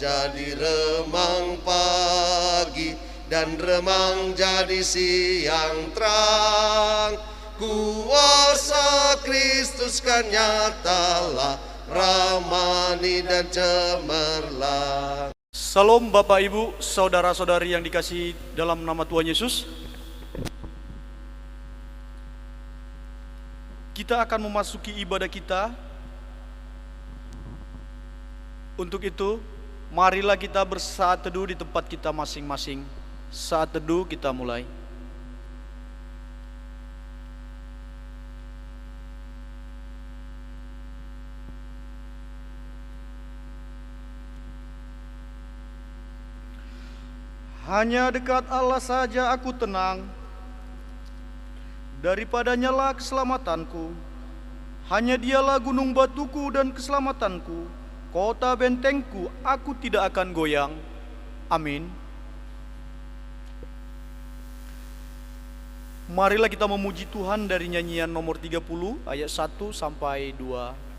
jadi remang pagi, dan remang jadi siang terang. Kuasa Kristus kan nyatalah, ramani dan cemerlang. Salam Bapak Ibu, saudara-saudari yang dikasihi dalam nama Tuhan Yesus. Kita akan memasuki ibadah kita. Untuk itu, marilah kita bersaat teduh di tempat kita masing-masing. Saat teduh kita mulai. Hanya dekat Allah saja aku tenang, daripadanya lah keselamatanku. Hanya dialah gunung batuku dan keselamatanku, kota bentengku, aku tidak akan goyang. Amin. Marilah kita memuji Tuhan dari nyanyian nomor 30 ayat 1 sampai 2.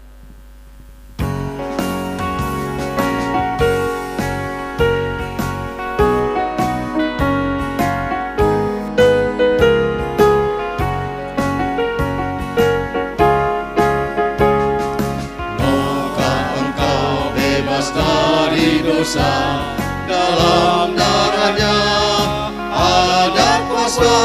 Dalam darahnya ada kuasa,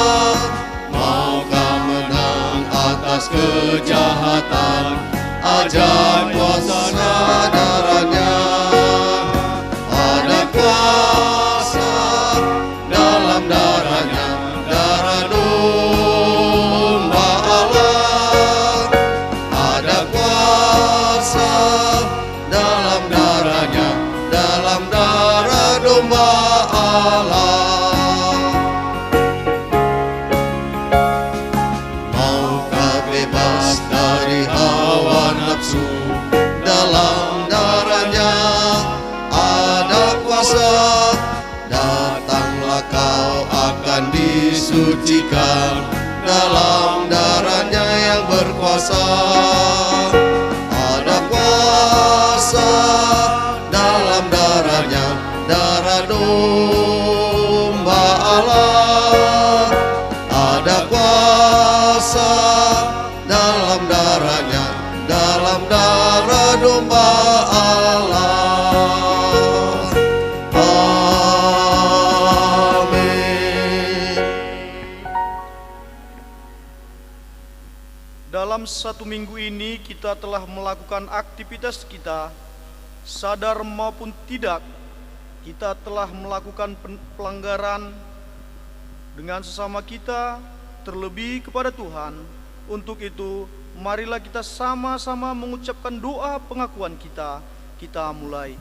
maukah menang atas kejahatan? Ajaib kuasa darahnya, ada kuasa dalam darahnya, darah domba Allah. Ada kuasa dalam darahnya, dalam darah domba Allah. Maukah bebas dari hawa nafsu? Dalam darahnya ada kuasa. Datanglah kau akan disucikan dalam darahnya yang berkuasa. Ada kuasa dalam darahnya, darah domba Allah. Ada kuasa dalam darahnya, dalam darah domba Allah. Amin. Dalam satu minggu ini kita telah melakukan aktivitas kita, sadar maupun tidak. Kita telah melakukan pelanggaran dengan sesama kita, terlebih kepada Tuhan. Untuk itu, marilah kita sama-sama mengucapkan doa pengakuan kita. Kita mulai.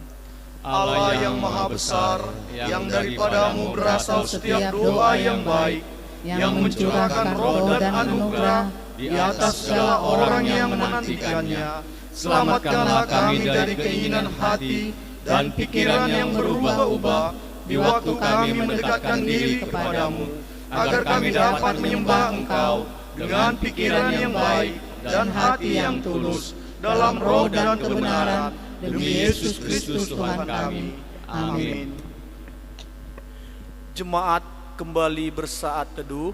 Allah yang maha besar, yang daripadamu berasal setiap doa yang baik, yang mencurahkan roh dan anugerah di atas segala orang yang menantikannya. Selamatkanlah kami dari keinginan hati dan pikiran yang berubah-ubah di waktu kami mendekatkan diri kepadamu, agar kami dapat menyembah Engkau dengan pikiran yang baik dan hati yang tulus, dalam roh dan kebenaran, demi Yesus Kristus Tuhan kami. Amin. Jemaat kembali bersaat teduh.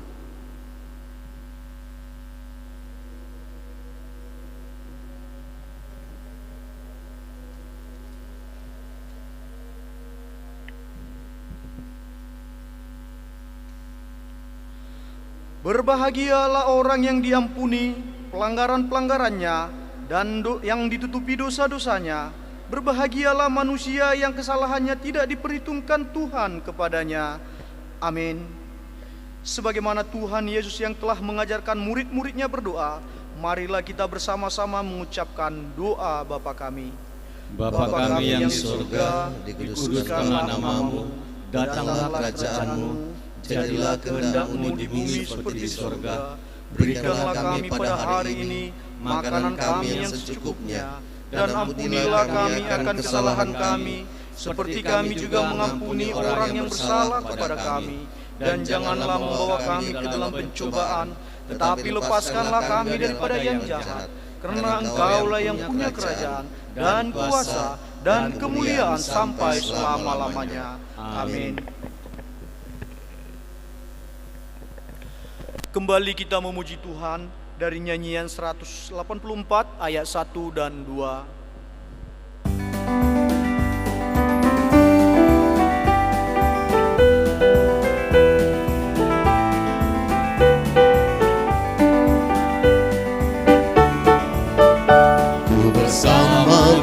Berbahagialah orang yang diampuni pelanggaran-pelanggarannya dan yang ditutupi dosa-dosanya. Berbahagialah manusia yang kesalahannya tidak diperhitungkan Tuhan kepadanya. Amin. Sebagaimana Tuhan Yesus yang telah mengajarkan murid-muridnya berdoa, marilah kita bersama-sama mengucapkan doa Bapa kami. Bapa kami yang di surga, dikuduskanlah namamu, datanglah kerajaanmu, jadilah kehendak-Mu di bumi seperti di surga. Berikanlah kami pada hari ini makanan kami yang secukupnya, dan ampunilah kami akan kesalahan kami, seperti kami juga mengampuni orang yang bersalah kepada kami. Dan janganlah membawa kami ke dalam pencobaan, tetapi lepaskanlah kami daripada yang jahat. Karena Engkaulah yang punya kerajaan dan kuasa dan kemuliaan sampai selama-lamanya. Amin. Kembali kita memuji Tuhan dari nyanyian 184 ayat 1 dan 2.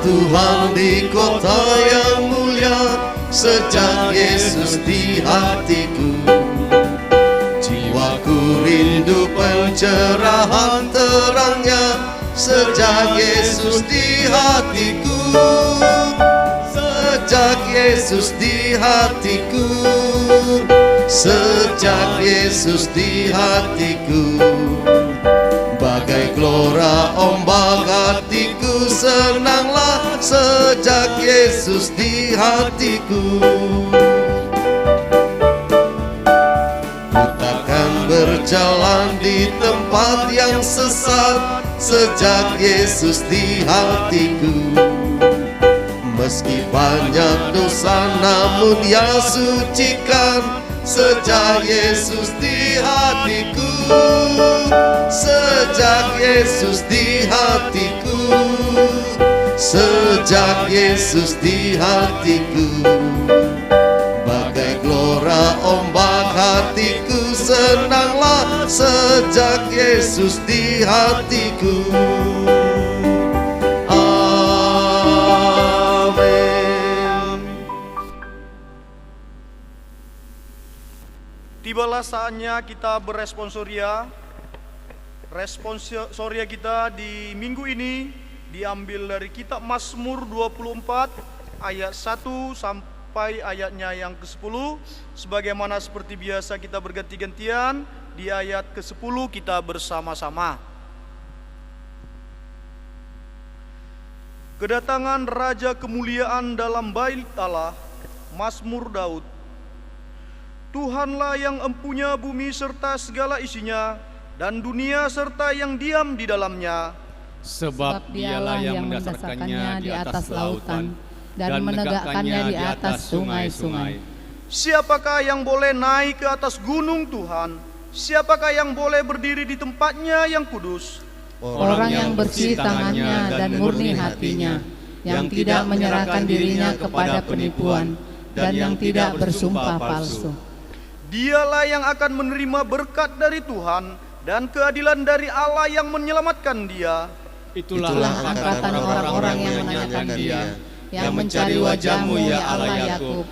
Tuhan di kota yang mulia, sejak Yesus di hatiku. Jiwaku rindu pencerahan terangnya, sejak Yesus di hatiku. Sejak Yesus di hatiku, sejak Yesus di hatiku. Bagai gelora ombak hatiku senanglah, sejak Yesus di hatiku. Ku takkan berjalan di tempat yang sesat, sejak Yesus di hatiku. Meski banyak dosa namun Dia sucikan, sejak Yesus di hatiku. Sejak Yesus di hatiku, sejak Yesus di hatiku. Bagai gelora ombak hatiku senanglah, sejak Yesus di hatiku. Tibalah saatnya kita beresponsoria. Responsoria kita di minggu ini diambil dari kitab Mazmur 24 ayat 1 sampai ayatnya yang ke-10. Sebagaimana seperti biasa kita berganti-gantian, di ayat ke-10 kita bersama-sama. Kedatangan Raja kemuliaan dalam bait Allah, Mazmur Daud. Tuhanlah yang empunya bumi serta segala isinya, dan dunia serta yang diam di dalamnya. Sebab Dialah yang mendasarkannya di atas lautan dan menegakkannya di atas sungai-sungai. Siapakah yang boleh naik ke atas gunung Tuhan? Siapakah yang boleh berdiri di tempatnya yang kudus? Orang yang bersih tangannya dan murni hatinya, yang tidak menyerahkan dirinya kepada penipuan dan yang tidak bersumpah palsu. Dialah yang akan menerima berkat dari Tuhan dan keadilan dari Allah yang menyelamatkan dia. Itulah angkatan orang-orang yang menanyakan Dia, yang mencari wajah-Mu ya Allah Yakub.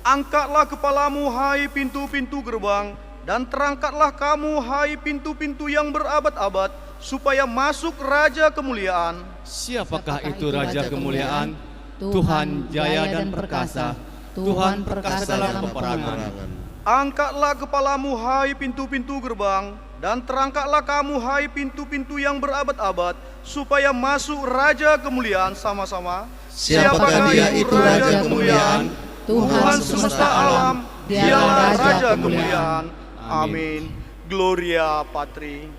Angkatlah kepalamu hai pintu-pintu gerbang, dan terangkatlah kamu hai pintu-pintu yang berabad-abad, supaya masuk Raja kemuliaan. Siapakah itu Raja kemuliaan? Tuhan jaya dan perkasa, Tuhan perkasa dalam peperangan. Angkatlah kepalamu hai pintu-pintu gerbang, dan terangkatlah kamu hai pintu-pintu yang berabad-abad, supaya masuk Raja kemuliaan. Sama-sama. Siapakah Dia itu Raja kemuliaan? Tuhan semesta alam, Dialah Raja kemuliaan. Amin. Gloria Patri.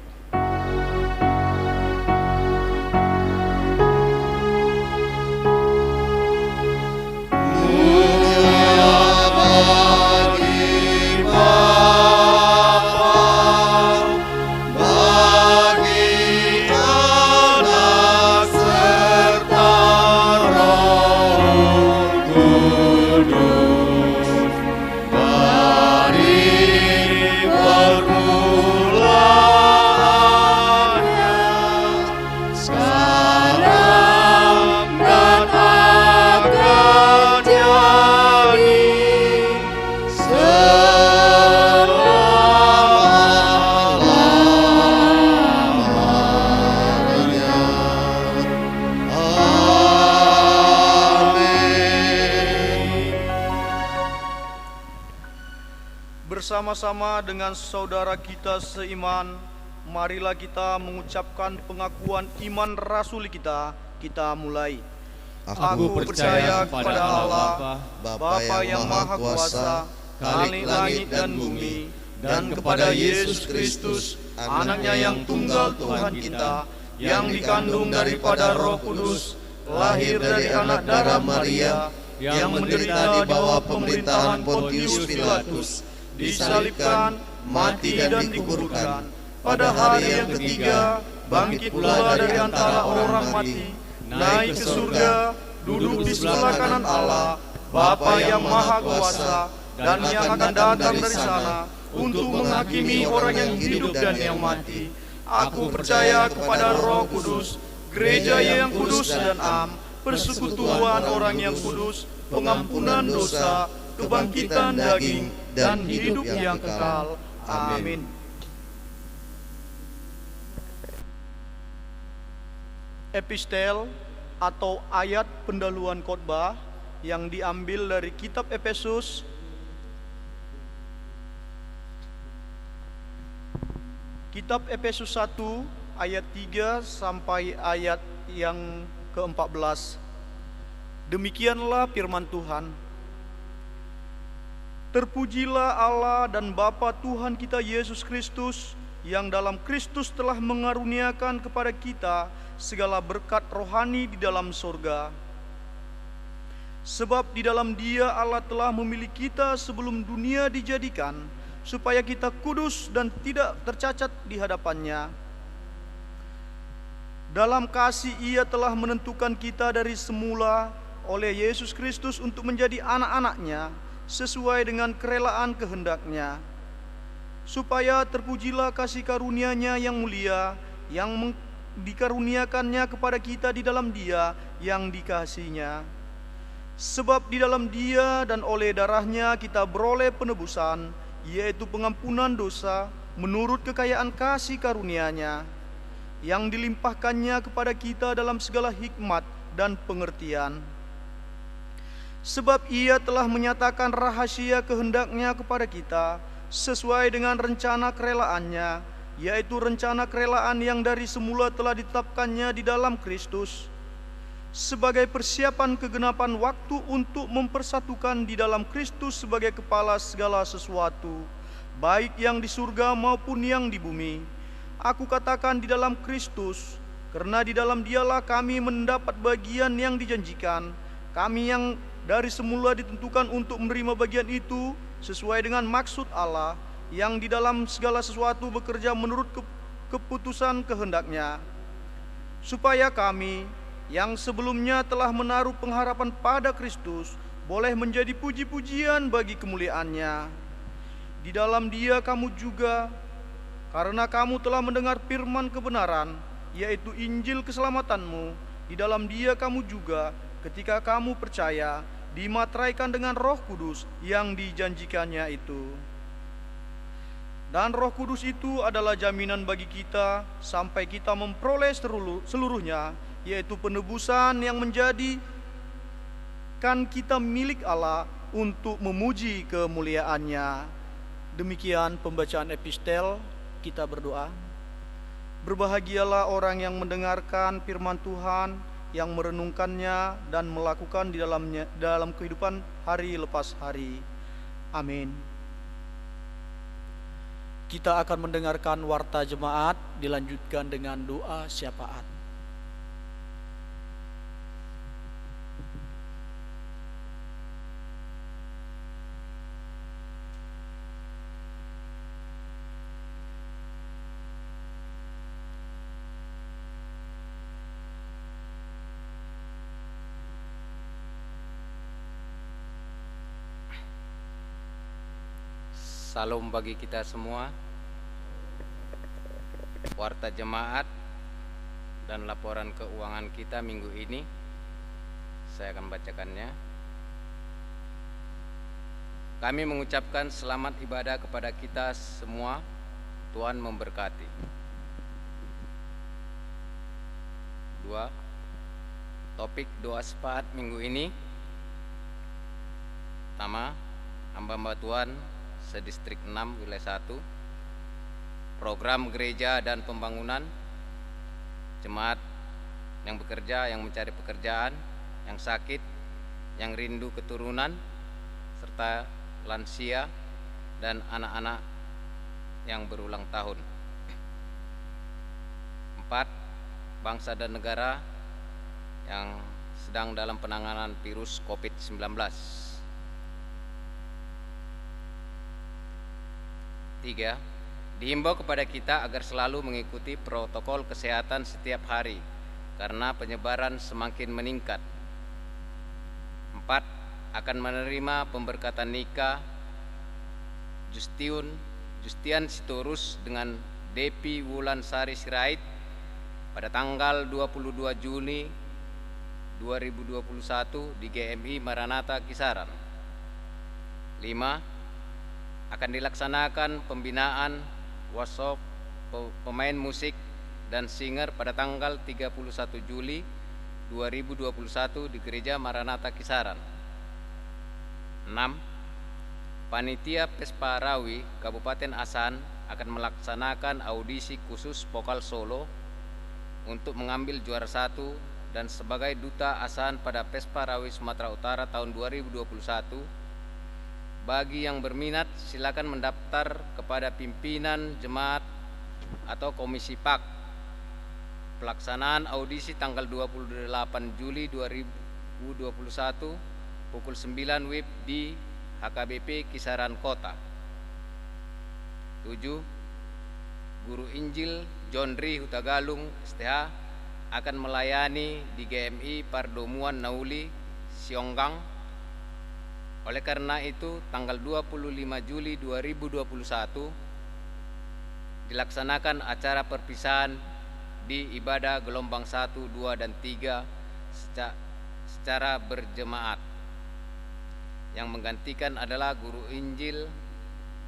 Bersama-sama dengan saudara kita seiman, marilah kita mengucapkan pengakuan iman rasuli kita. Kita mulai. Aku percaya kepada Allah, Bapa yang Maha Kuasa, Khalik langit dan bumi, dan kepada Yesus Kristus, Anaknya yang tunggal Tuhan kita, yang dikandung daripada Roh Kudus, lahir dari anak darah Maria, yang menderita di bawah pemerintahan Pontius Pilatus, disalibkan, mati dan dikuburkan. Pada hari yang ketiga, bangkit pula dari antara orang mati, naik ke surga, duduk di sebelah kanan Allah, Bapa yang Maha Kuasa, dan yang akan datang dari sana untuk menghakimi orang yang hidup dan yang mati. Aku percaya kepada Roh Kudus, gereja yang kudus dan am, persekutuan orang yang kudus, pengampunan dosa, kebangkitan daging, dan hidup yang kekal. Amin. Epistel atau ayat pendahuluan khotbah yang diambil dari kitab Efesus Kitab Efesus 1 ayat 3 sampai ayat yang ke-14. Demikianlah firman Tuhan. Terpujilah Allah dan Bapa Tuhan kita Yesus Kristus, yang dalam Kristus telah mengaruniakan kepada kita segala berkat rohani di dalam surga. Sebab di dalam Dia Allah telah memilih kita sebelum dunia dijadikan, supaya kita kudus dan tidak tercacat di hadapannya. Dalam kasih Ia telah menentukan kita dari semula oleh Yesus Kristus untuk menjadi anak-anak-Nya sesuai dengan kerelaan kehendak-Nya, supaya terpujilah kasih karunia-Nya yang mulia yang dikaruniakannya kepada kita di dalam Dia yang dikasihinya. Sebab di dalam Dia dan oleh darah-Nya kita beroleh penebusan, yaitu pengampunan dosa menurut kekayaan kasih karunia-Nya yang dilimpahkannya kepada kita dalam segala hikmat dan pengertian. Sebab Ia telah menyatakan rahasia kehendak-Nya kepada kita sesuai dengan rencana kerelaannya, yaitu rencana kerelaan yang dari semula telah ditetapkannya di dalam Kristus, sebagai persiapan kegenapan waktu untuk mempersatukan di dalam Kristus sebagai kepala segala sesuatu, baik yang di surga maupun yang di bumi. Aku katakan di dalam Kristus, karena di dalam Dialah kami mendapat bagian yang dijanjikan, kami yang dari semula ditentukan untuk menerima bagian itu sesuai dengan maksud Allah, yang di dalam segala sesuatu bekerja menurut keputusan kehendak-Nya, supaya kami yang sebelumnya telah menaruh pengharapan pada Kristus boleh menjadi puji-pujian bagi kemuliaan-Nya. Di dalam Dia kamu juga, karena kamu telah mendengar firman kebenaran, yaitu Injil keselamatanmu, di dalam Dia kamu juga, ketika kamu percaya, dimateraikan dengan Roh Kudus yang dijanjikannya itu. Dan Roh Kudus itu adalah jaminan bagi kita sampai kita memperoleh seluruhnya, yaitu penebusan yang menjadikan kita milik Allah untuk memuji kemuliaan-Nya. Demikian pembacaan epistel. Kita berdoa. Berbahagialah orang yang mendengarkan firman Tuhan, yang merenungkannya dan melakukan di dalamnya dalam kehidupan hari lepas hari. Amin. Kita akan mendengarkan warta jemaat, dilanjutkan dengan doa syafaat. Salam bagi kita semua. Warta jemaat dan laporan keuangan kita minggu ini, saya akan bacakannya. Kami mengucapkan selamat ibadah kepada kita semua. Tuhan memberkati. 2. Topik doa syafaat minggu ini. Pertama, hamba Tuhan sedistrik 6 wilayah 1, program gereja dan pembangunan, jemaat yang bekerja, yang mencari pekerjaan, yang sakit, yang rindu keturunan, serta lansia dan anak-anak yang berulang tahun. 4. Bangsa dan negara yang sedang dalam penanganan virus COVID-19. Tiga, dihimbau kepada kita agar selalu mengikuti protokol kesehatan setiap hari karena penyebaran semakin meningkat. 4, akan menerima pemberkatan nikah Justian Sitorus dengan Depi Wulansari Sirait pada tanggal 22 Juni 2021 di GMI Maranatha Kisaran. 5, akan dilaksanakan pembinaan workshop pemain musik dan singer pada tanggal 31 Juli 2021 di Gereja Maranatha Kisaran. 6, Panitia Pespa Rawi Kabupaten Asan akan melaksanakan audisi khusus vokal solo untuk mengambil juara 1 dan sebagai duta Asan pada Pespa Rawi Sumatera Utara tahun 2021. Bagi yang berminat silakan mendaftar kepada pimpinan jemaat atau komisi PAK. Pelaksanaan audisi tanggal 28 Juli 2021 pukul 9 WIB di HKBP Kisaran Kota. 7, Guru Injil John Ri Hutagalung STH akan melayani di GMI Pardomuan Nauli Sionggang. Oleh karena itu, tanggal 25 Juli 2021 dilaksanakan acara perpisahan di ibadah gelombang 1, 2, dan 3 secara berjemaat. Yang menggantikan adalah Guru Injil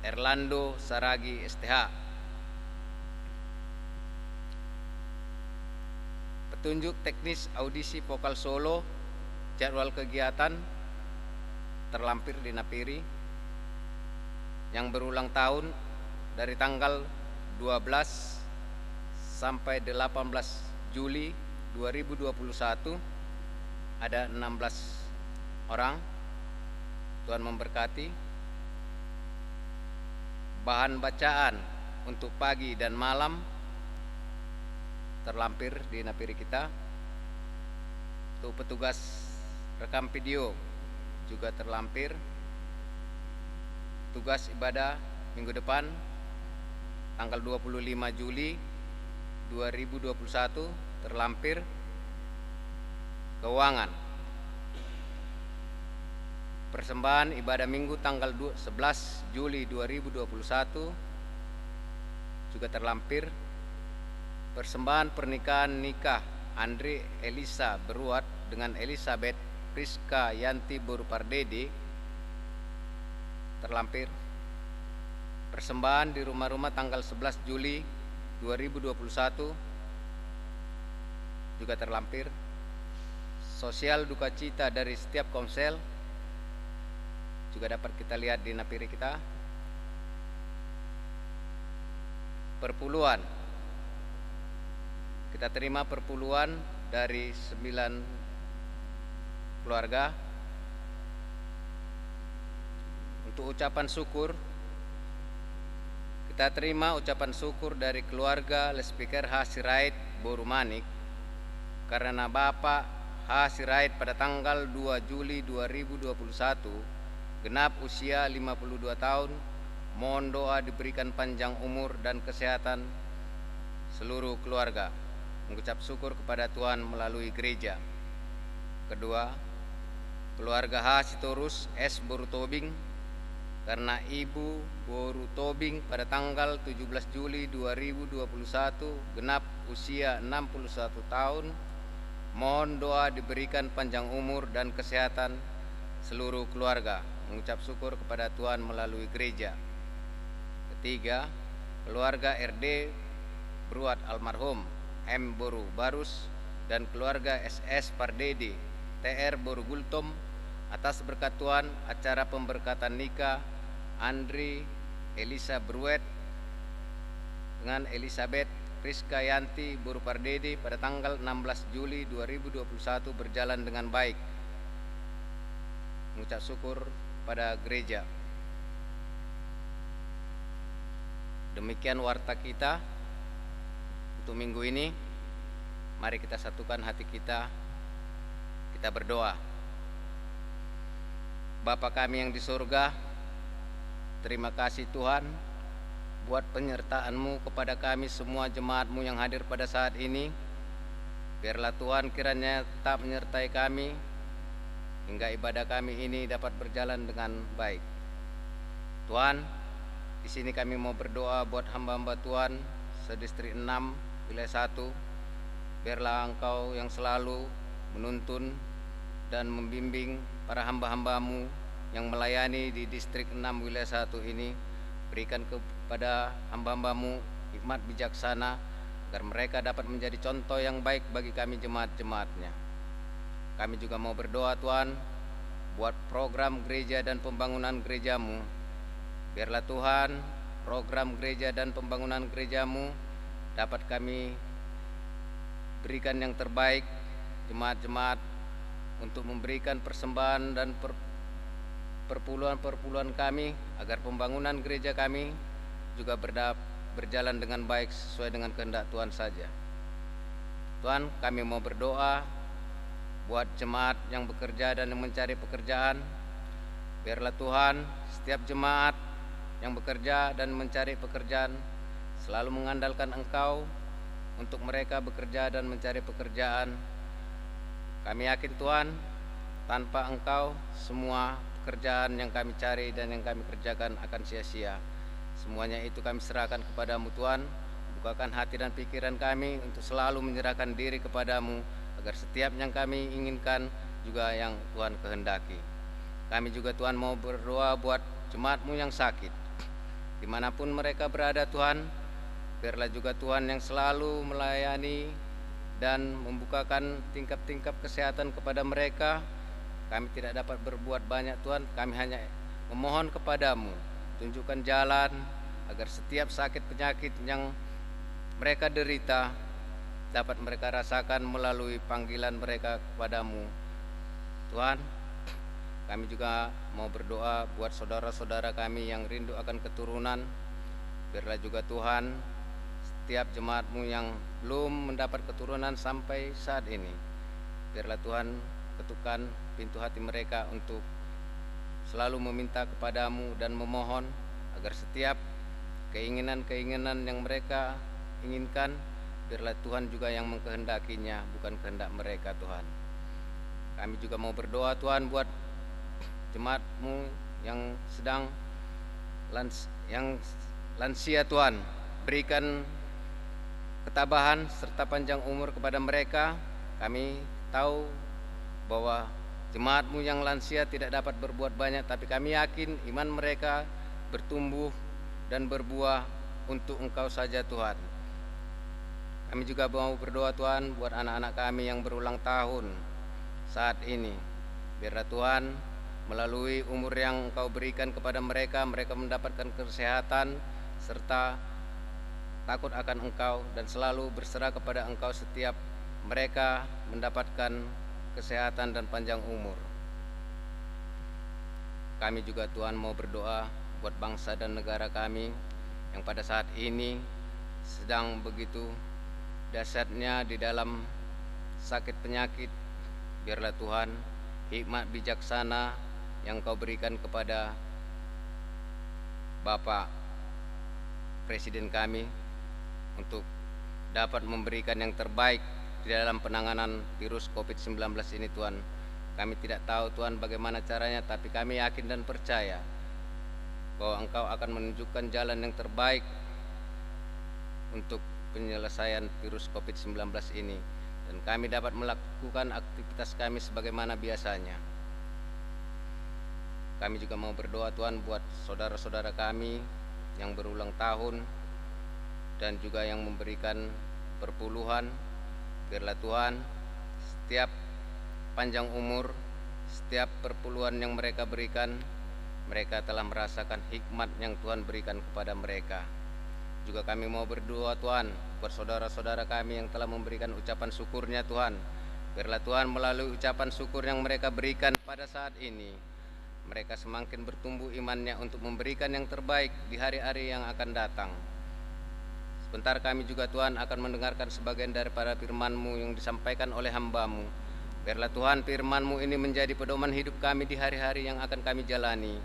Erlando Saragi STH. Petunjuk teknis audisi vokal solo, jadwal kegiatan terlampir di Napiri yang berulang tahun dari tanggal 12 sampai 18 Juli 2021 ada 16 orang. Tuhan memberkati. Bahan bacaan untuk pagi dan malam terlampir di Napiri kita. Untuk petugas rekam video juga terlampir. Tugas ibadah minggu depan tanggal 25 Juli 2021 terlampir. Keuangan, persembahan ibadah minggu tanggal 11 Juli 2021 juga terlampir. Persembahan pernikahan nikah Andre Elisa Beruat dengan Elizabeth Priska Yanti Borupardede terlampir. Persembahan di rumah-rumah tanggal 11 Juli 2021 juga terlampir. Sosial duka cita dari setiap komsel juga dapat kita lihat di Napiri kita. Perpuluhan, kita terima perpuluhan dari 9 keluarga. Untuk ucapan syukur, kita terima ucapan syukur dari keluarga Lespiker H. Sirait Borumanik karena Bapak H. Sirait pada tanggal 2 Juli 2021 genap usia 52 tahun. Mohon doa diberikan panjang umur dan kesehatan seluruh keluarga. Mengucap syukur kepada Tuhan melalui gereja. Kedua, keluarga H. Sitorus S. Borutobing karena Ibu Borutobing pada tanggal 17 Juli 2021 genap usia 61 tahun. Mohon doa diberikan panjang umur dan kesehatan seluruh keluarga. Mengucap syukur kepada Tuhan melalui gereja. Ketiga, keluarga RD Beruat almarhum M. Boru Barus dan keluarga SS Pardede TR Boru Gultom atas berkat Tuhan acara pemberkatan nikah Andri Elisa Beruet dengan Elizabeth Priska Yanti Boru Pardede pada tanggal 16 Juli 2021 berjalan dengan baik. Mengucap syukur pada gereja. Demikian warta kita untuk minggu ini. Mari kita satukan hati kita. Kita Kita berdoa. Bapa kami yang di surga, terima kasih Tuhan buat penyertaan-Mu kepada kami semua jemaat-Mu yang hadir pada saat ini. Biarlah Tuhan kiranya tetap menyertai kami hingga ibadah kami ini dapat berjalan dengan baik. Tuhan, di sini kami mau berdoa buat hamba-hamba Tuhan sedistrik 6 wilayah 1. Biarlah Engkau yang selalu menuntun dan membimbing para hamba-hamba-Mu yang melayani di distrik 6 wilayah 1 ini. Berikan kepada hamba-hamba-Mu hikmat bijaksana agar mereka dapat menjadi contoh yang baik bagi kami jemaat-jemaatnya. Kami juga mau berdoa Tuhan buat program gereja dan pembangunan gereja-Mu. Biarlah Tuhan program gereja dan pembangunan gereja-Mu dapat kami berikan yang terbaik jemaat-jemaat untuk memberikan persembahan dan perpuluhan-perpuluhan kami agar pembangunan gereja kami juga berjalan dengan baik sesuai dengan kehendak Tuhan saja. Tuhan, kami mau berdoa buat jemaat yang bekerja dan yang mencari pekerjaan. Biarlah Tuhan setiap jemaat yang bekerja dan mencari pekerjaan selalu mengandalkan Engkau untuk mereka bekerja dan mencari pekerjaan. Kami yakin Tuhan, tanpa Engkau semua pekerjaan yang kami cari dan yang kami kerjakan akan sia-sia. Semuanya itu kami serahkan kepadamu Tuhan. Bukakan hati dan pikiran kami untuk selalu menyerahkan diri kepadamu, agar setiap yang kami inginkan juga yang Tuhan kehendaki. Kami juga Tuhan mau berdoa buat jemaat-Mu yang sakit, dimanapun mereka berada Tuhan. Biarlah juga Tuhan yang selalu melayani dan membukakan tingkap-tingkap kesehatan kepada mereka. Kami tidak dapat berbuat banyak Tuhan, kami hanya memohon kepadamu, tunjukkan jalan agar setiap sakit penyakit yang mereka derita dapat mereka rasakan melalui panggilan mereka kepadamu. Tuhan, kami juga mau berdoa buat saudara-saudara kami yang rindu akan keturunan. Biarlah juga Tuhan setiap jemaat-Mu yang belum mendapat keturunan sampai saat ini, biarlah Tuhan ketukan pintu hati mereka untuk selalu meminta kepadamu dan memohon agar setiap keinginan-keinginan yang mereka inginkan, biarlah Tuhan juga yang mengkehendakinya, bukan kehendak mereka Tuhan. Kami juga mau berdoa Tuhan buat jemaat-Mu yang sedang lansia Tuhan. Berikan ketabahan serta panjang umur kepada mereka. Kami tahu bahwa jemaat-Mu yang lansia tidak dapat berbuat banyak, tapi kami yakin iman mereka bertumbuh dan berbuah untuk Engkau saja Tuhan. Kami juga mau berdoa Tuhan buat anak-anak kami yang berulang tahun saat ini. Biarlah Tuhan melalui umur yang Engkau berikan kepada mereka, mereka mendapatkan kesehatan serta takut akan Engkau dan selalu berserah kepada Engkau setiap mereka mendapatkan kesehatan dan panjang umur. Kami juga Tuhan mau berdoa buat bangsa dan negara kami yang pada saat ini sedang begitu dahsyatnya di dalam sakit penyakit. Biarlah Tuhan hikmat bijaksana yang Kau berikan kepada Bapak Presiden kami untuk dapat memberikan yang terbaik di dalam penanganan virus COVID-19 ini Tuhan. Kami tidak tahu Tuhan bagaimana caranya, tapi kami yakin dan percaya bahwa Engkau akan menunjukkan jalan yang terbaik untuk penyelesaian virus COVID-19 ini, dan kami dapat melakukan aktivitas kami sebagaimana biasanya. Kami juga mau berdoa Tuhan buat saudara-saudara kami yang berulang tahun dan juga yang memberikan perpuluhan. Biarlah Tuhan setiap panjang umur, setiap perpuluhan yang mereka berikan, mereka telah merasakan hikmat yang Tuhan berikan kepada mereka. Juga kami mau berdoa Tuhan buat saudara-saudara kami yang telah memberikan ucapan syukurnya Tuhan. Biarlah Tuhan melalui ucapan syukur yang mereka berikan pada saat ini, mereka semakin bertumbuh imannya untuk memberikan yang terbaik di hari-hari yang akan datang. Sebentar kami juga Tuhan akan mendengarkan sebagian daripada firman-Mu yang disampaikan oleh hamba-Mu. Biarlah Tuhan firman-Mu ini menjadi pedoman hidup kami di hari-hari yang akan kami jalani.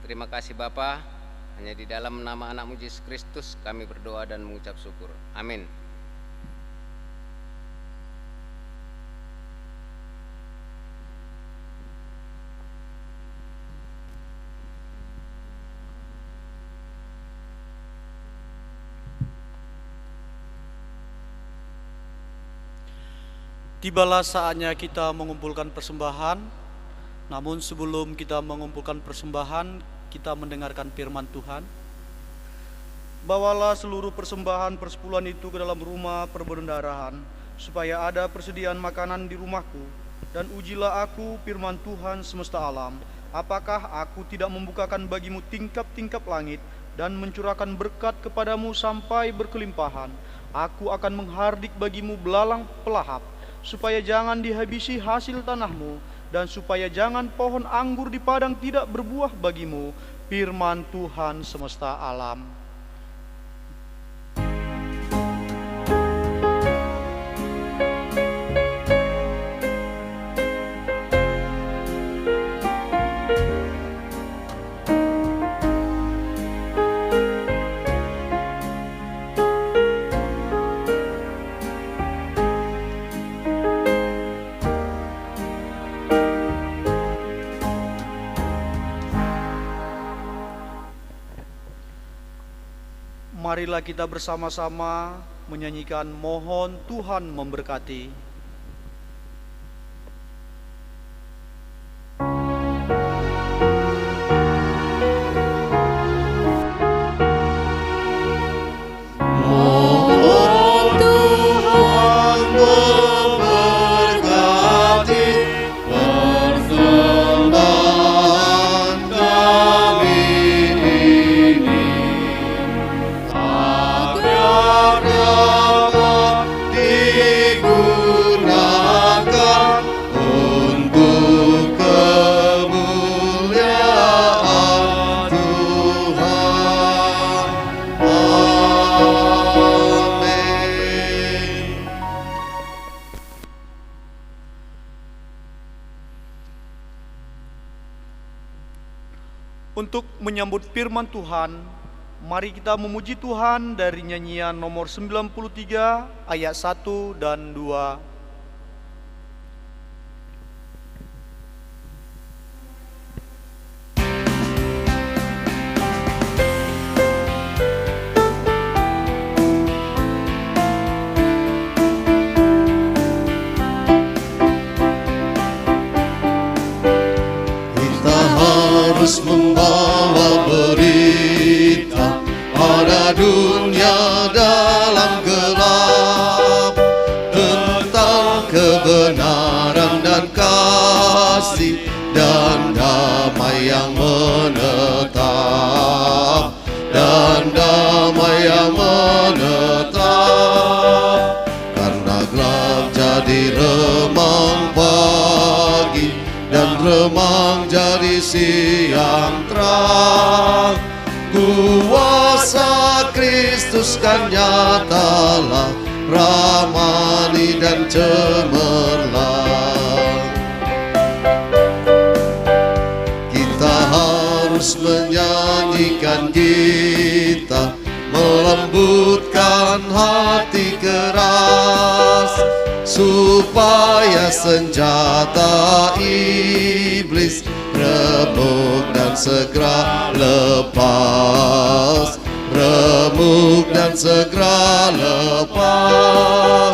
Terima kasih Bapa, hanya di dalam nama anak-Mu Yesus Kristus kami berdoa dan mengucap syukur. Amin. Tibalah saatnya kita mengumpulkan persembahan. Namun sebelum kita mengumpulkan persembahan, kita mendengarkan firman Tuhan. Bawalah seluruh persembahan persepuluhan itu ke dalam rumah perbendaharaan, supaya ada persediaan makanan di rumahku. Dan ujilah aku firman Tuhan semesta alam. Apakah aku tidak membukakan bagimu tingkap-tingkap langit dan mencurahkan berkat kepadamu sampai berkelimpahan? Aku akan menghardik bagimu belalang pelahap, supaya jangan dihabisi hasil tanahmu, dan supaya jangan pohon anggur di padang tidak berbuah bagimu. Firman Tuhan semesta alam. Marilah kita bersama-sama menyanyikan Mohon Tuhan Memberkati. Mohon Tuhan memberkati persembahan kami ini, agar dapat digunakan untuk kemuliaan Tuhan. Amin. Untuk menyambut firman Tuhan, mari kita memuji Tuhan dari nyanyian nomor 93 ayat 1 dan 2. Kita harus membawa berita pada dunia dalam gelap, tentang kebenaran dan kasih dan damai yang menetap, dan damai yang menetap. Karena gelap jadi remang pagi, dan remang jadi siang terang. Kuasa Kristus kan nyatalah, ramani dan cemerlang. Kita harus menyanyikan kita, melembutkan hati keras, supaya senjata iblis remuk dan segera lepas, remuk dan segera lepas.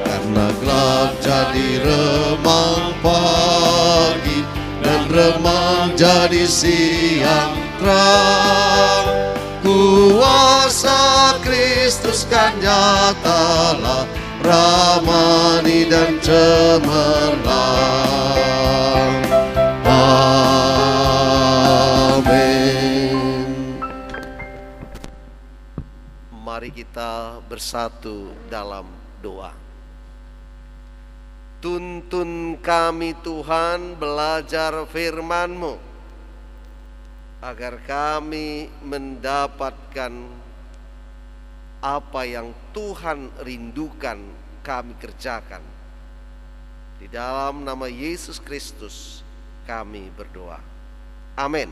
Karena gelap jadi remang pagi, dan remang jadi siang terang. Kuasa Kristus kan nyatalah, ramani dan cemerlang. Amin. Mari kita bersatu dalam doa. Tuntun kami Tuhan belajar firman-Mu, agar kami mendapatkan apa yang Tuhan rindukan kami kerjakan. Di dalam nama Yesus Kristus kami berdoa. Amin.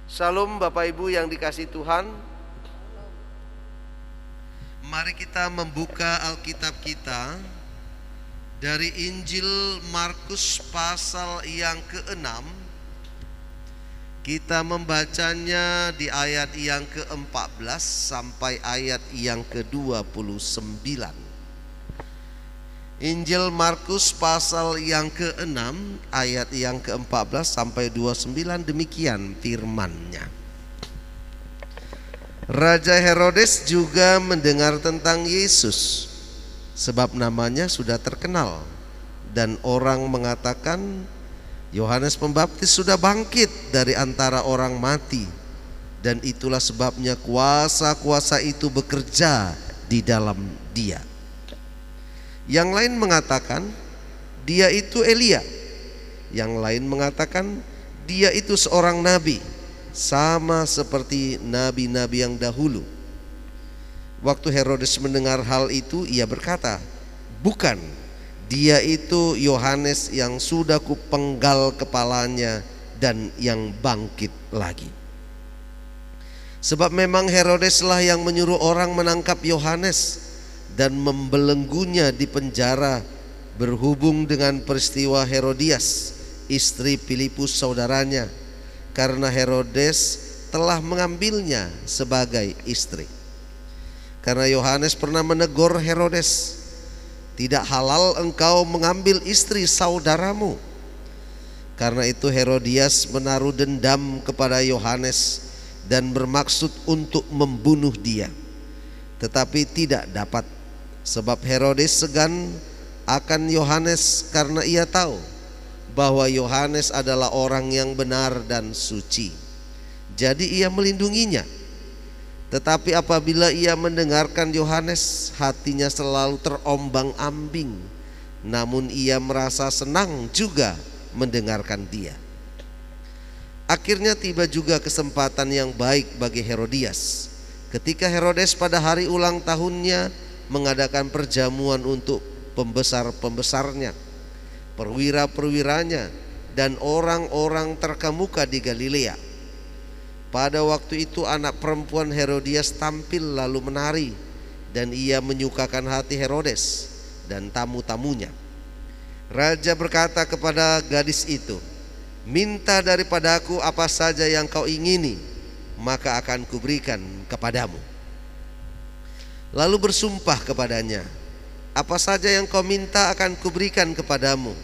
Shalom Bapak Ibu yang dikasihi Tuhan. Mari kita membuka Alkitab kita dari Injil Markus pasal yang ke-6. Kita membacanya di ayat yang ke-14 sampai ayat yang ke-29. Injil Markus pasal yang ke-6 ayat yang ke-14 sampai 29, demikian firman-Nya. Raja Herodes juga mendengar tentang Yesus, sebab namanya sudah terkenal, dan orang mengatakan Yohanes Pembaptis sudah bangkit dari antara orang mati, dan itulah sebabnya kuasa-kuasa itu bekerja di dalam dia. Yang lain mengatakan dia itu Elia, yang lain mengatakan dia itu seorang nabi, sama seperti nabi-nabi yang dahulu. Waktu Herodes mendengar hal itu, ia berkata, bukan, dia itu Yohanes yang sudah kupenggal kepalanya dan yang bangkit lagi. Sebab memang Herodeslah yang menyuruh orang menangkap Yohanes dan membelenggunya di penjara berhubung dengan peristiwa Herodias, istri Filipus saudaranya, karena Herodes telah mengambilnya sebagai istri. Karena Yohanes pernah menegur Herodes, tidak halal engkau mengambil istri saudaramu. Karena itu Herodias menaruh dendam kepada Yohanes dan bermaksud untuk membunuh dia, tetapi tidak dapat, sebab Herodes segan akan Yohanes karena ia tahu bahwa Yohanes adalah orang yang benar dan suci. Jadi ia melindunginya. Tetapi apabila ia mendengarkan Yohanes, hatinya selalu terombang-ambing, namun ia merasa senang juga mendengarkan dia. Akhirnya tiba juga kesempatan yang baik bagi Herodias, ketika Herodes pada hari ulang tahunnya mengadakan perjamuan untuk pembesar-pembesarnya, perwira-perwiranya, dan orang-orang terkemuka di Galilea. Pada waktu itu anak perempuan Herodias tampil lalu menari, dan ia menyukakan hati Herodes dan tamu-tamunya. Raja berkata kepada gadis itu, minta daripadaku apa saja yang kau ingini, maka akan kuberikan kepadamu. Lalu bersumpah kepadanya, apa saja yang kau minta akan kuberikan kepadamu,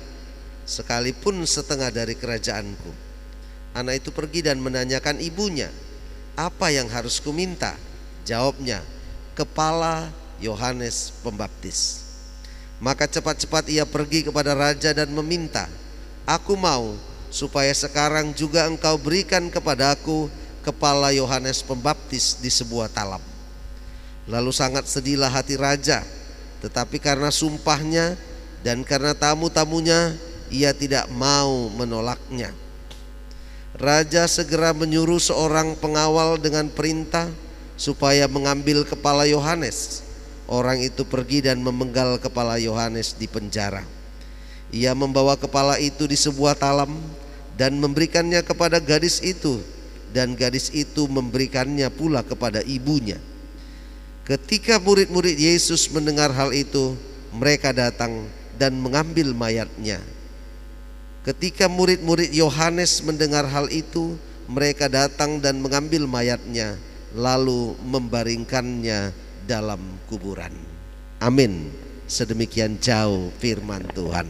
sekalipun setengah dari kerajaanku. Anak itu pergi dan menanyakan ibunya, apa yang harus kuminta? Jawabnya, kepala Yohanes Pembaptis. Maka cepat-cepat ia pergi kepada raja dan meminta, aku mau supaya sekarang juga engkau berikan kepadaku kepala Yohanes Pembaptis di sebuah talam. Lalu sangat sedihlah hati raja, tetapi karena sumpahnya dan karena tamu-tamunya, ia tidak mau menolaknya. Raja segera menyuruh seorang pengawal dengan perintah supaya mengambil kepala Yohanes. Orang itu pergi dan memenggal kepala Yohanes di penjara. Ia membawa kepala itu di sebuah talam dan memberikannya kepada gadis itu, dan gadis itu memberikannya pula kepada ibunya. Ketika murid-murid Yesus mendengar hal itu, mereka datang dan mengambil mayatnya. Ketika murid-murid Yohanes mendengar hal itu, mereka datang dan mengambil mayatnya, lalu membaringkannya dalam kuburan. Amin. Sedemikian jauh firman Tuhan.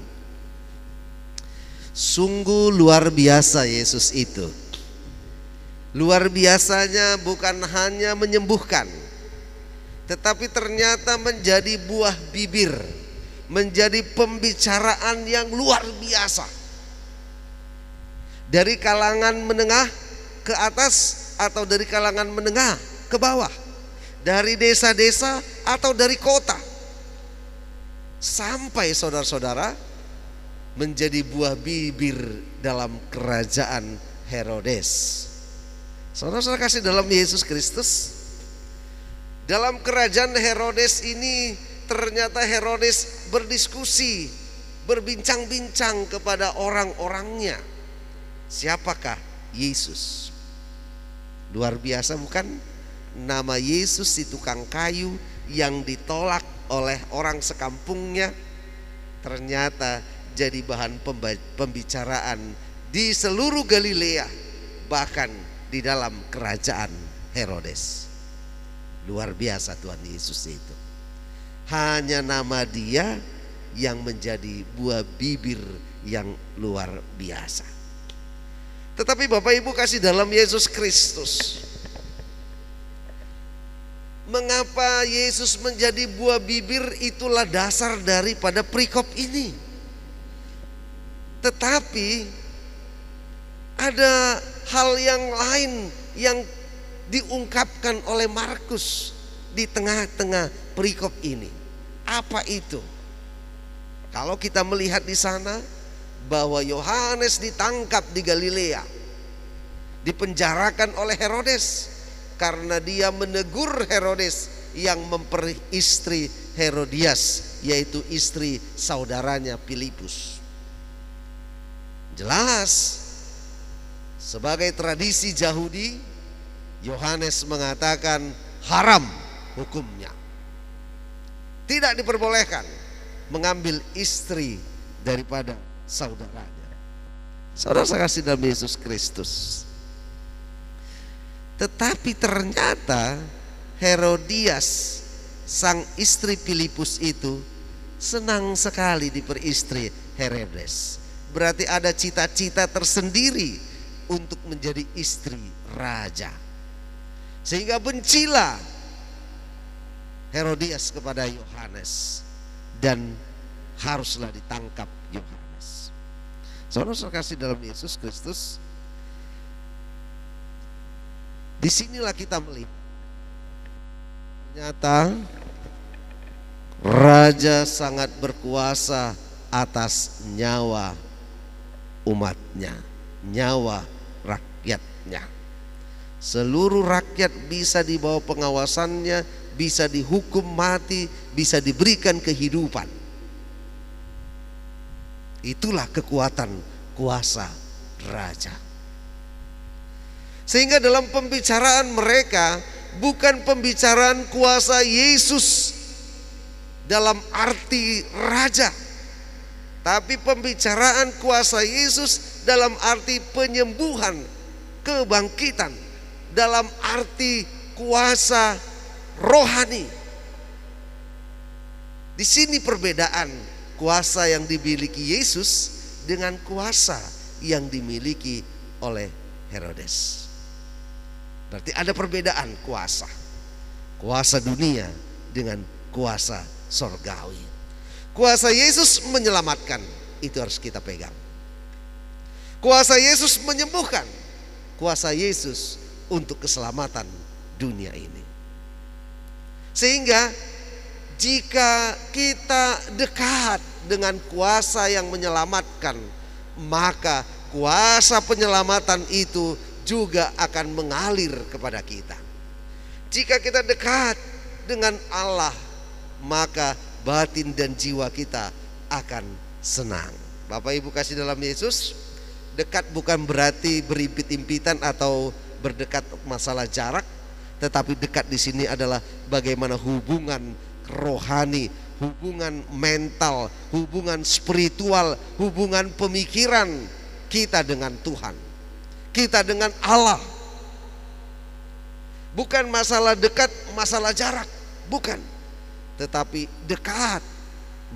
Sungguh luar biasa Yesus itu. Luar biasanya bukan hanya menyembuhkan, tetapi ternyata menjadi buah bibir, menjadi pembicaraan yang luar biasa. Dari kalangan menengah ke atas atau dari kalangan menengah ke bawah, dari desa-desa atau dari kota, sampai saudara-saudara menjadi buah bibir dalam kerajaan Herodes. Saudara-saudara kasih dalam Yesus Kristus, dalam kerajaan Herodes ini ternyata Herodes berdiskusi, berbincang-bincang kepada orang-orangnya. Siapakah Yesus? Luar biasa bukan? Nama Yesus si tukang kayu yang ditolak oleh orang sekampungnya ternyata jadi bahan pembicaraan di seluruh Galilea, bahkan di dalam kerajaan Herodes. Luar biasa Tuhan Yesus itu. Hanya nama dia yang menjadi buah bibir yang luar biasa. Tetapi Bapak Ibu kasih dalam Yesus Kristus, mengapa Yesus menjadi buah bibir, itulah dasar daripada perikop ini. Tetapi ada hal yang lain yang diungkapkan oleh Markus di tengah-tengah perikop ini. Apa itu? Kalau kita melihat di sana bahwa Yohanes ditangkap di Galilea, dipenjarakan oleh Herodes karena dia menegur Herodes yang memperistri Herodias, yaitu istri saudaranya Filipus. Jelas sebagai tradisi Yahudi, Yohanes mengatakan haram hukumnya, tidak diperbolehkan mengambil istri daripada saudaranya. Saudara saya kasih dalam Yesus Kristus. Tetapi ternyata Herodias, sang istri Filipus itu senang sekali diperistri Herodes. Berarti ada cita-cita tersendiri untuk menjadi istri raja. Sehingga bencilah Herodias kepada Yohanes dan haruslah ditangkap Yohanes. Saudara kasih dalam Yesus Kristus, disinilah kita melihat ternyata raja sangat berkuasa atas nyawa umatnya, nyawa rakyatnya. Seluruh rakyat bisa di bawah pengawasannya, bisa dihukum mati, bisa diberikan kehidupan. Itulah kekuatan kuasa raja. Sehingga dalam pembicaraan mereka bukan pembicaraan kuasa Yesus dalam arti raja, tapi pembicaraan kuasa Yesus dalam arti penyembuhan, kebangkitan, dalam arti kuasa rohani. Di sini perbedaan kuasa yang dimiliki Yesus dengan kuasa yang dimiliki oleh Herodes. Berarti ada perbedaan kuasa. Kuasa dunia dengan kuasa sorgawi. Kuasa Yesus menyelamatkan, itu harus kita pegang. Kuasa Yesus menyembuhkan, kuasa Yesus untuk keselamatan dunia ini. Sehingga jika kita dekat dengan kuasa yang menyelamatkan, maka kuasa penyelamatan itu juga akan mengalir kepada kita. Jika kita dekat dengan Allah, maka batin dan jiwa kita akan senang. Bapak Ibu kasih dalam Yesus, dekat bukan berarti berimpit-impitan atau berdekat masalah jarak, tetapi dekat di sini adalah bagaimana hubungan rohani, hubungan mental, hubungan spiritual, hubungan pemikiran kita dengan Tuhan, kita dengan Allah. Bukan masalah dekat, masalah jarak, bukan. Tetapi dekat,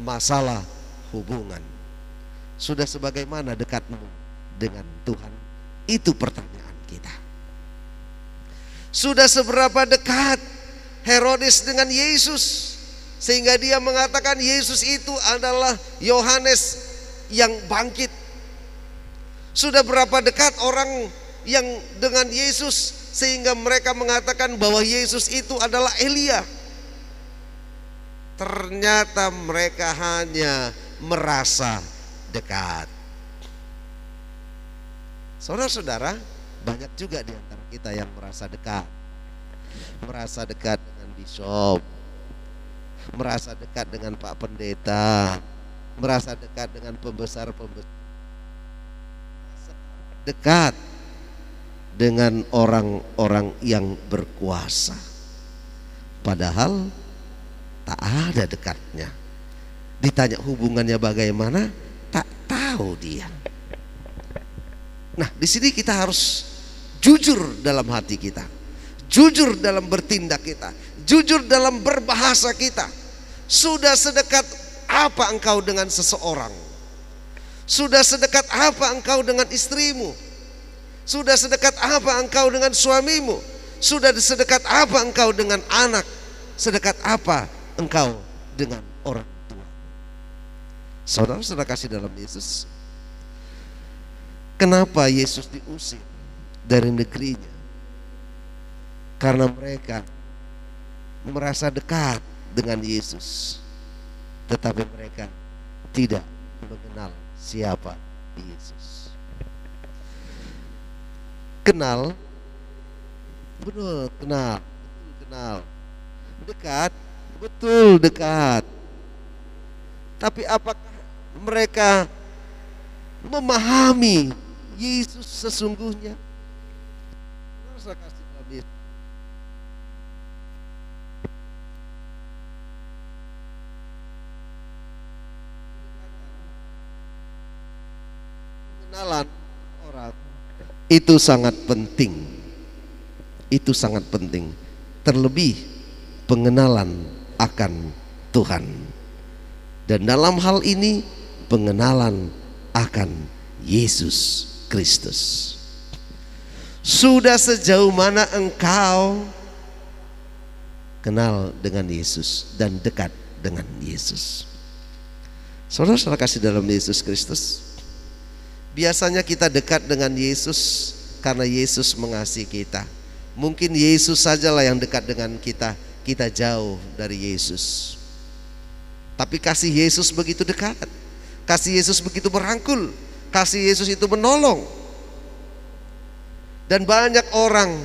masalah hubungan. Sudah sebagaimana dekatmu dengan Tuhan? Itu pertanyaan kita. Sudah seberapa dekat Herodes dengan Yesus, sehingga dia mengatakan Yesus itu adalah Yohanes yang bangkit. Sudah berapa dekat orang yang dengan Yesus sehingga mereka mengatakan bahwa Yesus itu adalah Elia. Ternyata mereka hanya merasa dekat. Saudara-saudara, banyak juga di antara kita yang merasa dekat. Merasa dekat dengan bishop, merasa dekat dengan Pak Pendeta, merasa dekat dengan pembesar-pembesar, dekat dengan orang-orang yang berkuasa. Padahal tak ada dekatnya. Ditanya hubungannya bagaimana, tak tahu dia. Nah, di sini kita harus jujur dalam hati kita, jujur dalam bertindak kita, jujur dalam berbahasa kita. Sudah sedekat apa engkau dengan seseorang? Sudah sedekat apa engkau dengan istrimu? Sudah sedekat apa engkau dengan suamimu? Sudah sedekat apa engkau dengan anak? Sedekat apa engkau dengan orang tua? Saudara-saudara kasih dalam Yesus, kenapa Yesus diusir dari negerinya? Karena mereka merasa dekat dengan Yesus, tetapi mereka tidak mengenal siapa Yesus. Kenal, betul kenal, dekat, betul dekat. Tapi apakah mereka memahami Yesus sesungguhnya? Saya kasih habis. Pengenalan orang itu sangat penting. Itu sangat penting. Terlebih pengenalan akan Tuhan. Dan dalam hal ini pengenalan akan Yesus Kristus. Sudah sejauh mana engkau kenal dengan Yesus dan dekat dengan Yesus? Saudara-saudara kasih dalam Yesus Kristus, biasanya kita dekat dengan Yesus karena Yesus mengasihi kita. Mungkin Yesus sajalah yang dekat dengan kita, kita jauh dari Yesus. Tapi kasih Yesus begitu dekat, kasih Yesus begitu merangkul, kasih Yesus itu menolong. Dan banyak orang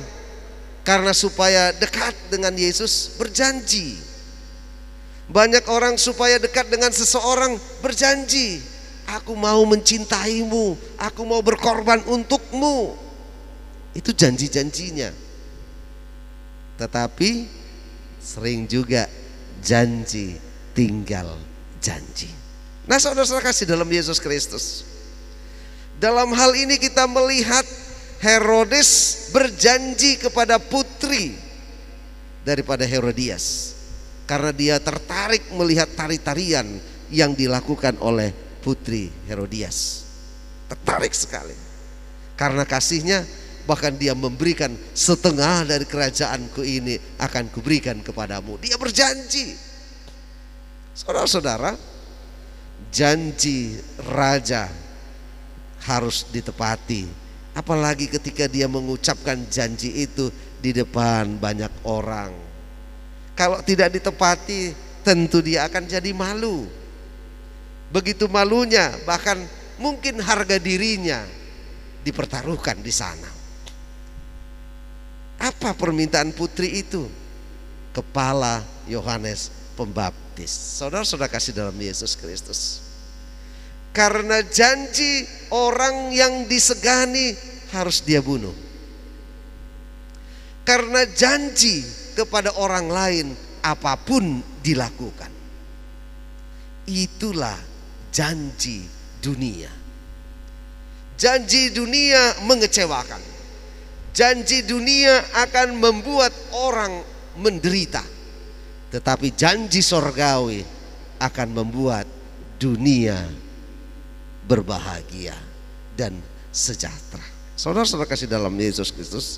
karena supaya dekat dengan Yesus berjanji. Banyak orang supaya dekat dengan seseorang berjanji, aku mau mencintaimu, aku mau berkorban untukmu. Itu janji-janjinya. Tetapi sering juga janji tinggal janji. Nah, saudara-saudara kasih dalam Yesus Kristus, dalam hal ini kita melihat Herodes berjanji kepada putri daripada Herodias karena dia tertarik melihat tari-tarian yang dilakukan oleh putri Herodias. Tertarik sekali. Karena kasihnya bahkan dia memberikan setengah dari kerajaanku ini akan kuberikan kepadamu. Dia berjanji. Saudara-saudara, janji raja harus ditepati. Apalagi ketika dia mengucapkan janji itu di depan banyak orang. Kalau tidak ditepati, tentu dia akan jadi malu. Begitu malunya, bahkan mungkin harga dirinya dipertaruhkan di sana. Apa permintaan putri itu? Kepala Yohanes Pembaptis. Saudara-saudara kasih dalam Yesus Kristus, karena janji orang yang disegani harus dia bunuh. Karena janji kepada orang lain apapun dilakukan. Itulah janji dunia. Janji dunia mengecewakan. Janji dunia akan membuat orang menderita. Tetapi janji sorgawi akan membuat dunia berbahagia dan sejahtera. Saudara-saudara kasih dalam Yesus Kristus,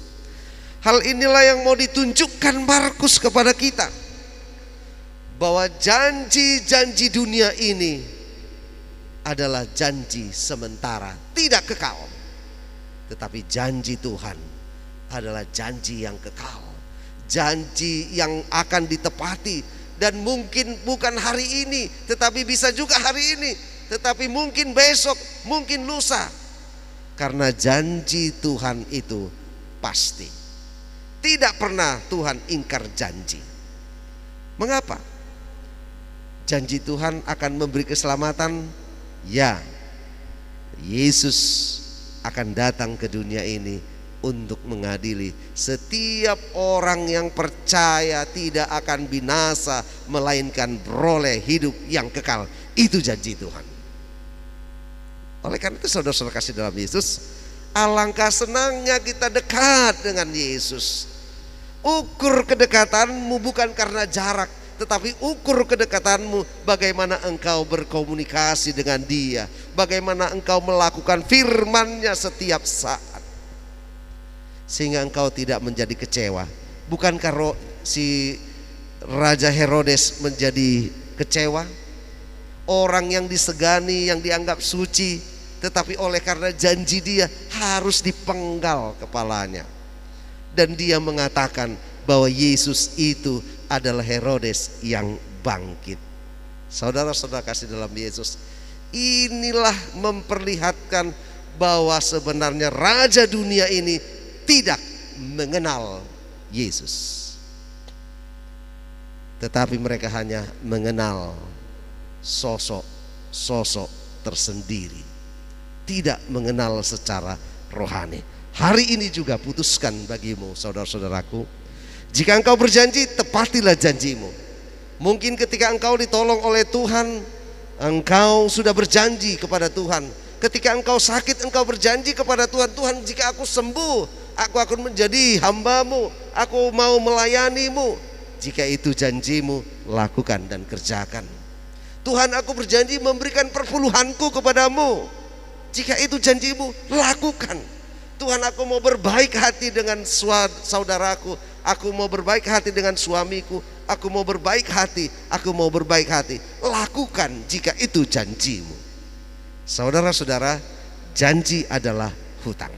hal inilah yang mau ditunjukkan Markus kepada kita, bahwa janji-janji dunia ini adalah janji sementara, tidak kekal. Tetapi janji Tuhan adalah janji yang kekal, janji yang akan ditepati. Dan mungkin bukan hari ini, tetapi bisa juga hari ini, tetapi mungkin besok, mungkin lusa. Karena janji Tuhan itu pasti. Tidak pernah Tuhan ingkar janji. Mengapa? Janji Tuhan akan memberi keselamatan? Ya. Yesus akan datang ke dunia ini untuk mengadili setiap orang yang percaya, tidak akan binasa melainkan beroleh hidup yang kekal. Itu janji Tuhan. Oleh karena itu saudara-saudara kasih dalam Yesus, alangkah senangnya kita dekat dengan Yesus. Ukur kedekatanmu bukan karena jarak, tetapi ukur kedekatanmu bagaimana engkau berkomunikasi dengan Dia, bagaimana engkau melakukan firman-Nya setiap saat, sehingga engkau tidak menjadi kecewa. Bukankah si Raja Herodes menjadi kecewa? Orang yang disegani, yang dianggap suci, tetapi oleh karena janji dia harus dipenggal kepalanya. Dan dia mengatakan bahwa Yesus itu adalah Herodes yang bangkit. Saudara-saudara kasih dalam Yesus, inilah memperlihatkan bahwa sebenarnya Raja dunia ini tidak mengenal Yesus, tetapi mereka hanya mengenal sosok tersendiri, tidak mengenal secara rohani. Hari ini juga putuskan bagimu, saudara-saudaraku, jika engkau berjanji, tepatilah janjimu. Mungkin ketika engkau ditolong oleh Tuhan, engkau sudah berjanji kepada Tuhan. Ketika engkau sakit, engkau berjanji kepada Tuhan, Tuhan, jika aku sembuh, aku akan menjadi hamba-Mu, aku mau melayani-Mu. Jika itu janjimu, lakukan dan kerjakan. Tuhan, aku berjanji memberikan perpuluhanku kepadamu. Jika itu janjimu, lakukan. Tuhan, aku mau berbaik hati dengan saudaraku, aku mau berbaik hati dengan suamiku, aku mau berbaik hati, aku mau berbaik hati. Lakukan jika itu janjimu. Saudara-saudara, janji adalah hutang.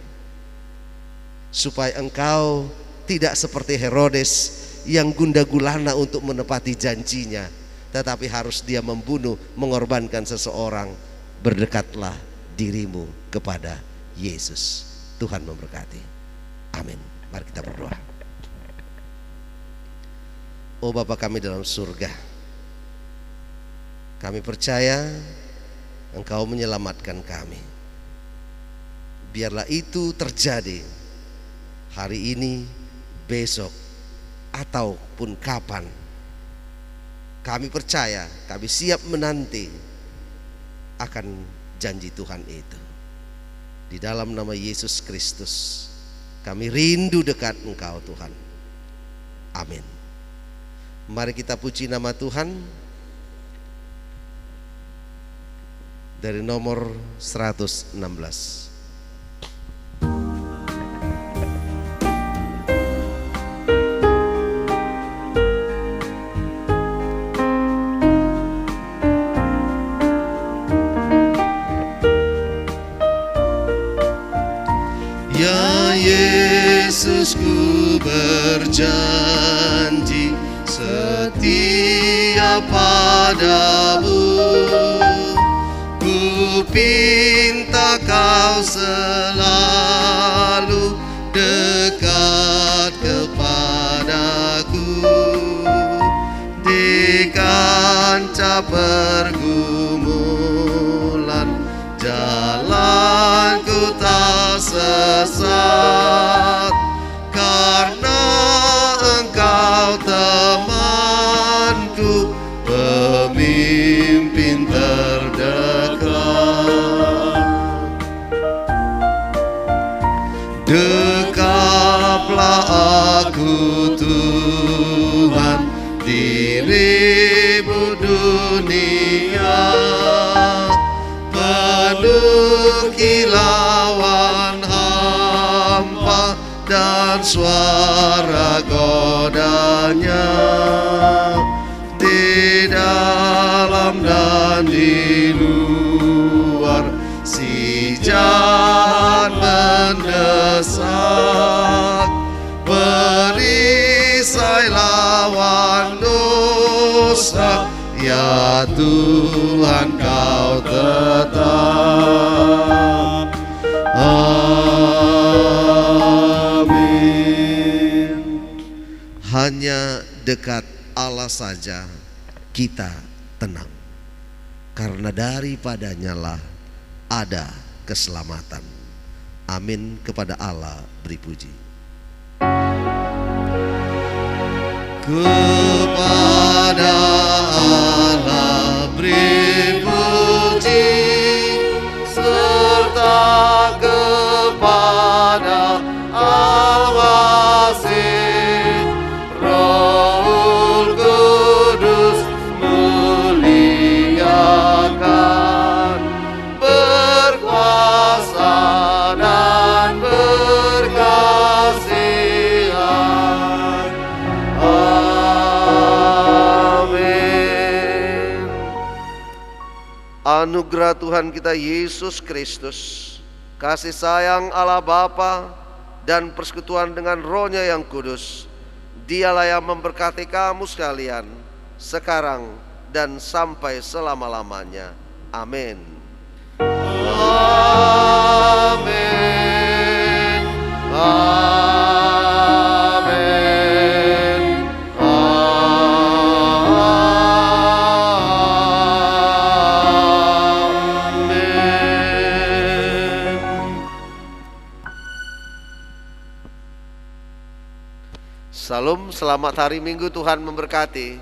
Supaya engkau tidak seperti Herodes yang gundah gulana untuk menepati janjinya, tetapi harus dia membunuh, mengorbankan seseorang. Berdekatlah dirimu kepada Yesus. Tuhan memberkati. Amin. Mari kita berdoa. Oh Bapa kami dalam surga, kami percaya Engkau menyelamatkan kami. Biarlah itu terjadi hari ini, besok, ataupun kapan. Kami percaya, kami siap menanti akan janji Tuhan itu. Di dalam nama Yesus Kristus, kami rindu dekat Engkau Tuhan. Amin. Mari kita puji nama Tuhan dari nomor 116. Ya Yesus, ku berjanji setia padamu. Ku pinta Kau selalu dekat kepadaku. Di kancah pergumulan, jalanku tak sesat, karena Engkau temanku, pemimpin terdekat. Dekaplah aku Tuhan, dirimu dunia penuh kilauan hampa dan suara godanya. Di dalam dan di luar si jahat mendesak, perisai lawan dosa, ya Tuhan Kau tetap. Amin. Hanya dekat Allah saja kita tenang, karena daripadanya lah ada keselamatan. Amin. Kepada Allah beri puji. Kepada Allah beri puji, serta kepada Al-Masih, Rohul Kudus muliakan, berkuasa dan berkasihan. Amin. Anugerah Tuhan kita Yesus Kristus, kasih sayang Allah Bapa, dan persekutuan dengan Roh-Nya yang kudus, Dialah yang memberkati kamu sekalian, sekarang dan sampai selama-lamanya. Amin. Amin. Amin. Salam, selamat hari Minggu, Tuhan memberkati.